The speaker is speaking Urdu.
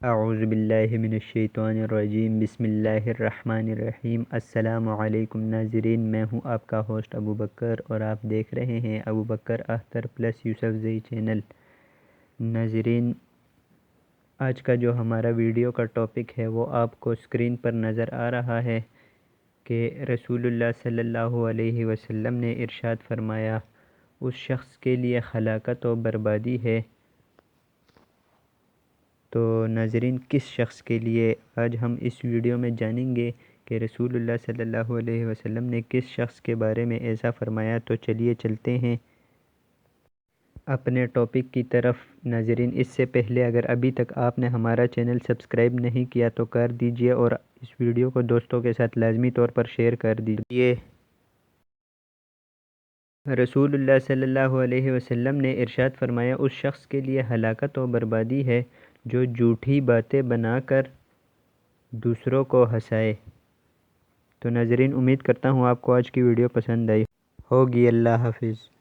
اعوذ باللہ من الشیطان الرجیم، بسم اللہ الرحمن الرحیم۔ السلام علیکم ناظرین، میں ہوں آپ کا ہوسٹ ابو بکر اور آپ دیکھ رہے ہیں ابو بکر اختر پلس یوسف زئی چینل۔ ناظرین، آج کا جو ہمارا ویڈیو کا ٹاپک ہے وہ آپ کو اسکرین پر نظر آ رہا ہے کہ رسول اللہ صلی اللہ علیہ وسلم نے ارشاد فرمایا، اس شخص کے لیے ہلاکت و بربادی ہے۔ تو ناظرین، کس شخص کے لیے آج ہم اس ویڈیو میں جانیں گے کہ رسول اللہ صلی اللہ علیہ وسلم نے کس شخص کے بارے میں ایسا فرمایا۔ تو چلیے چلتے ہیں اپنے ٹاپک کی طرف۔ ناظرین، اس سے پہلے اگر ابھی تک آپ نے ہمارا چینل سبسکرائب نہیں کیا تو کر دیجئے اور اس ویڈیو کو دوستوں کے ساتھ لازمی طور پر شیئر کر دیجئے۔ رسول اللہ صلی اللہ علیہ وسلم نے ارشاد فرمایا، اس شخص کے لیے ہلاکت و بربادی ہے جو جھوٹی باتیں بنا کر دوسروں کو ہنسائے۔ تو ناظرین، امید کرتا ہوں آپ کو آج کی ویڈیو پسند آئی ہوگی۔ اللہ حافظ۔